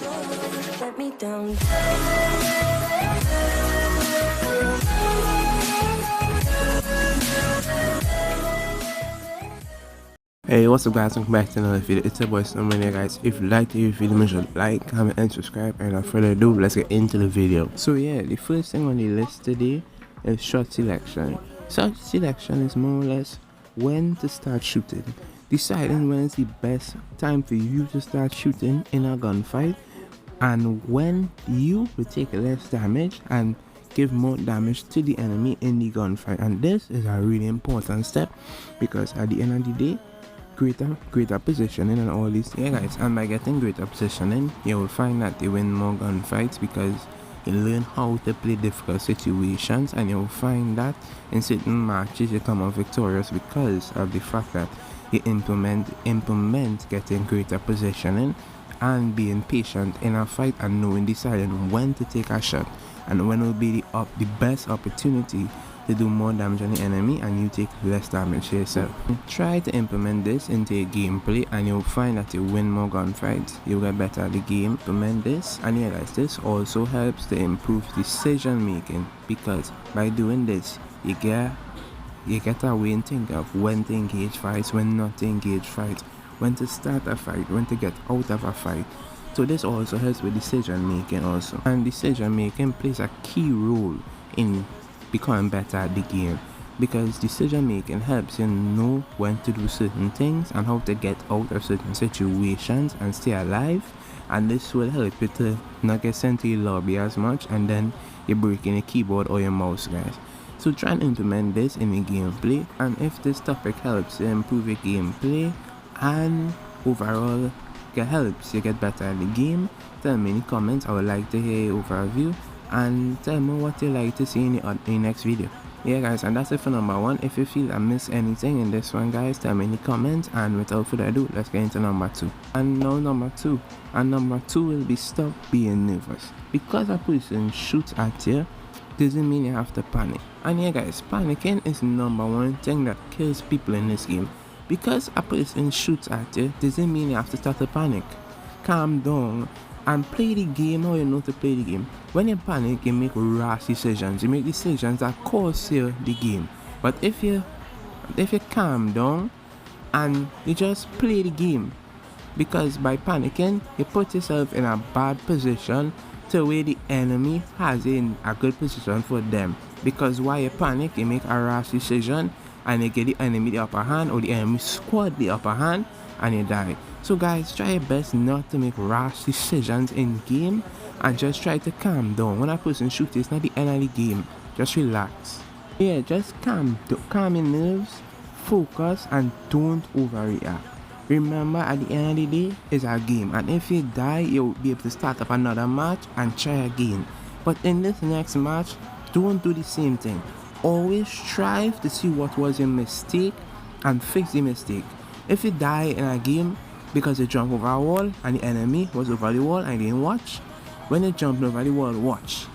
Let me down. Hey, what's up guys, welcome back to another video. It's your boy Snowman here guys. If you like the video, make sure to like, comment and subscribe, and without further ado, let's get into the video. So yeah, the first thing on the list today is shot selection. Shot selection is more or less when to start shooting, deciding when is the best time for you to start shooting in a gunfight, and when you will take less damage and give more damage to the enemy in the gunfight. And this is a really important step because at the end of the day, greater positioning and all these things, guys, and by getting greater positioning you will find that you win more gunfights because you learn how to play difficult situations, and you will find that in certain matches you come out victorious because of the fact that you implement getting greater positioning and being patient in a fight and knowing, deciding when to take a shot and when will be the best opportunity to do more damage on the enemy and you take less damage yourself. Try to implement this into your gameplay and you'll find that you win more gunfights, you'll get better at the game. Implement this, and yeah guys, this also helps to improve decision making because by doing this you get a way in think of when to engage fights, when not to engage fights, when to start a fight, when to get out of a fight. So this also helps with decision making also, and decision making plays a key role in becoming better at the game because decision making helps you know when to do certain things and how to get out of certain situations and stay alive, and this will help you to not get sent to your lobby as much and then you're breaking your keyboard or your mouse, guys. So try and implement this in your gameplay, and if this topic helps you improve your gameplay and overall helps you get better at the game, tell me in the comments. I would like to hear your overview and tell me what you like to see in the next video. Yeah guys, and that's it for number one. If you feel I missed anything in this one, guys, tell me in the comments, and without further ado, let's get into number two. And now number two will be stop being nervous. Because a person shoots at you doesn't mean you have to panic. And yeah guys, panicking is number one thing that kills people in this game. Because a person shoots at you doesn't mean you have to start to panic. Calm down and play the game how you know to play the game. When you panic, you make rash decisions. You make decisions that cost you the game. But if you calm down and you just play the game, because by panicking you put yourself in a bad position to where the enemy has in a good position for them. Because while you panic, you make a rash decision and you get the enemy the upper hand, or the enemy squad the upper hand, and you die. So guys, try your best not to make rash decisions in game and just try to calm down. When a person shoots, it's not the end of the game. Just relax. Yeah, just calm your nerves, focus, and don't overreact. Remember, at the end of the day, it's a game, and if you die, you'll be able to start up another match and try again. But in this next match, don't do the same thing. Always strive to see what was your mistake and fix the mistake. If you die in a game because you jumped over a wall and the enemy was over the wall and you didn't watch, when you jump over the wall, watch.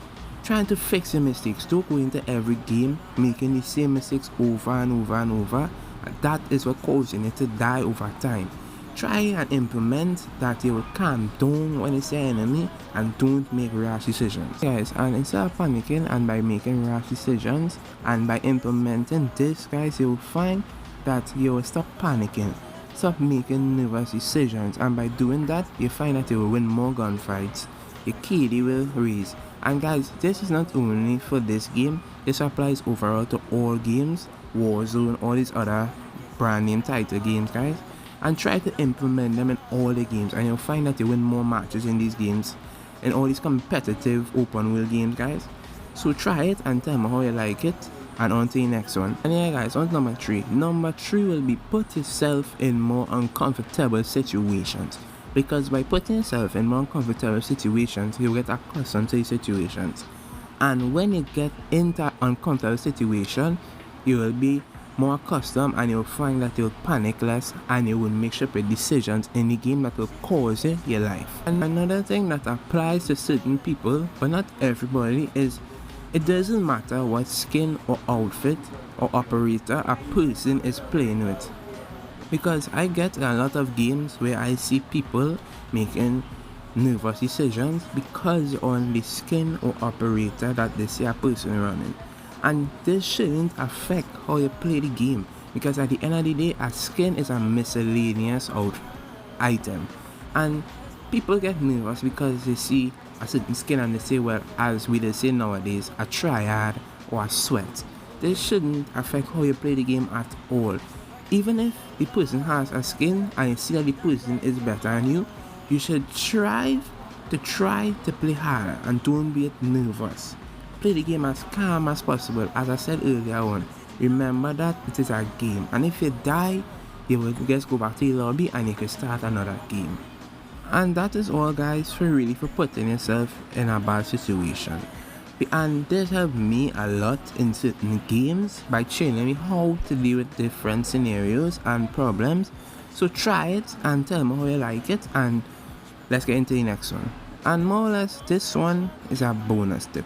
Trying to fix your mistakes. Don't go into every game making the same mistakes over and over and over. That is what causing you to die over time. Try and implement that you will calm down when you see an enemy and don't make rash decisions. Guys, and instead of panicking and by making rash decisions and by implementing this, guys, you will find that you will stop panicking, stop making nervous decisions, and by doing that you find that you will win more gunfights. Your KD will raise. And guys, this is not only for this game, this applies overall to all games, Warzone, all these other brand name title games, guys, and try to implement them in all the games, and you'll find that you win more matches in these games, in all these competitive open world games, guys. So try it and tell me how you like it, and on to the next one. And yeah guys, on to number three. Number three will be put yourself in more uncomfortable situations. Because by putting yourself in more uncomfortable situations, you get accustomed to these situations. And when you get into uncomfortable situation, you will be more accustomed and you'll find that you'll panic less and you will make sure your decisions in the game that will cause you your life. And another thing that applies to certain people, but not everybody, is it doesn't matter what skin or outfit or operator a person is playing with. Because I get a lot of games where I see people making nervous decisions because on the skin or operator that they see a person running. And this shouldn't affect how you play the game, because at the end of the day, a skin is a miscellaneous item. And people get nervous because they see a certain skin and they say, well, as we say nowadays, a triad or a sweat. This shouldn't affect how you play the game at all. Even if the person has a skin and you see that the person is better than you, you should strive to play harder and don't be nervous. Play the game as calm as possible. As I said earlier on, remember that it is a game, and if you die, you will just go back to the lobby and you can start another game. And that is all, guys, for putting yourself in a bad situation. And this helped me a lot in certain games by training me how to deal with different scenarios and problems. So try it and tell me how you like it, and let's get into the next one. And more or less, this one is a bonus tip.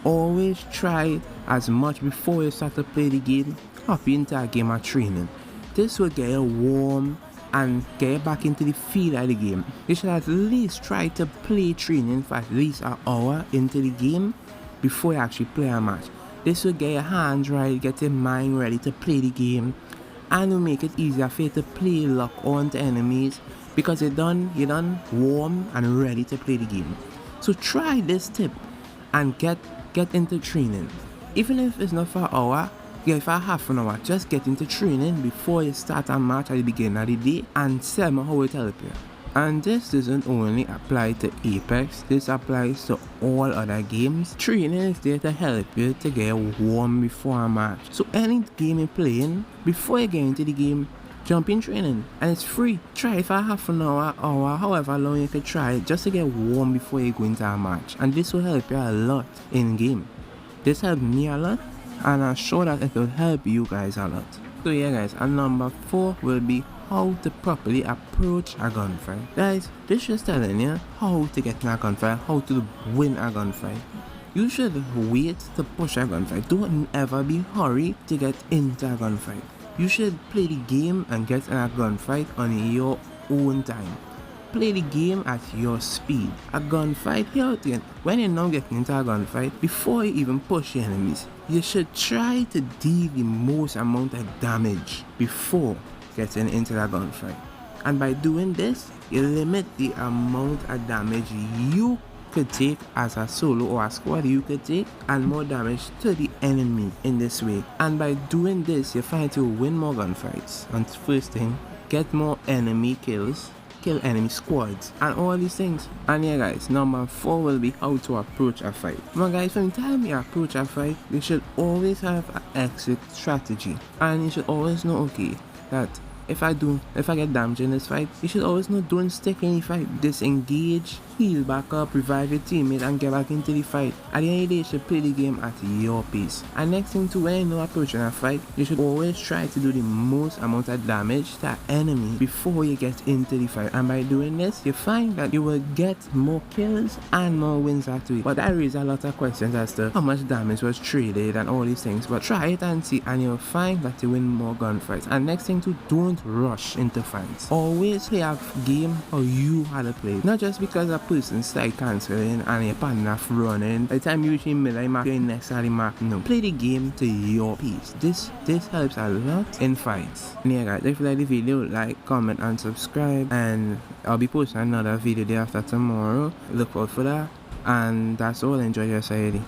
Always try as much before you start to play the game, hop into a game of training. This will get you warm and get you back into the feel of the game. You should at least try to play training for at least an hour into the game before you actually play a match. This will get your hands right, get your mind ready to play the game, and will make it easier for you to play lock on to enemies because you're done warm and ready to play the game. So try this tip and get into training. Even if it's not for an hour, for half an hour, just get into training before you start a match at the beginning of the day and tell me how it helps you. And this doesn't only apply to Apex, this applies to all other games. Training is there to help you to get warm before a match. So any game you're playing, before you get into the game, jump in training, and it's free. Try it for half an hour, however long you can try it, just to get warm before you go into a match. And this will help you a lot in game. This helped me a lot, and I'm sure that it will help you guys a lot. So yeah, guys, and number 4 will be how to properly approach a gunfight. Guys, this is just telling you how to get in a gunfight, how to win a gunfight. You should wait to push a gunfight. Don't ever be hurried to get into a gunfight. You should play the game and get in a gunfight on your own time. Play the game at your speed. A gunfight, when you're now getting into a gunfight, before you even push your enemies, you should try to deal the most amount of damage before getting into that gunfight. And by doing this, you limit the amount of damage you could take as a solo or a squad you could take, and more damage to the enemy in this way. And by doing this, you find to win more gunfights. And first thing, get more enemy kills, kill enemy squads, and all these things. And yeah, guys, number 4 will be how to approach a fight. Now guys, from the time you approach a fight, you should always have an exit strategy, and you should always know, okay, that if I get damaged in this fight, you should always know, don't stick in the fight. Disengage, heal back up, revive your teammate, and get back into the fight. At the end of the day, you should play the game at your pace. And next thing too, when you know approaching a fight, you should always try to do the most amount of damage to an enemy before you get into the fight. And by doing this, you find that you will get more kills and more wins after it. But that raises a lot of questions as to how much damage was traded and all these things. But try it and see, and you'll find that you win more gunfights. And next thing too, don't rush into fights. Always play a game how you had to play. Not just because a person start cancelling and your partner running. By the time you reach the middle, you mark your next at the mark. No. Play the game to your pace. This helps a lot in fights. And yeah, guys, if you like the video, like, comment, and subscribe. And I'll be posting another video day after tomorrow. Look out for that. And that's all. Enjoy your Saturday.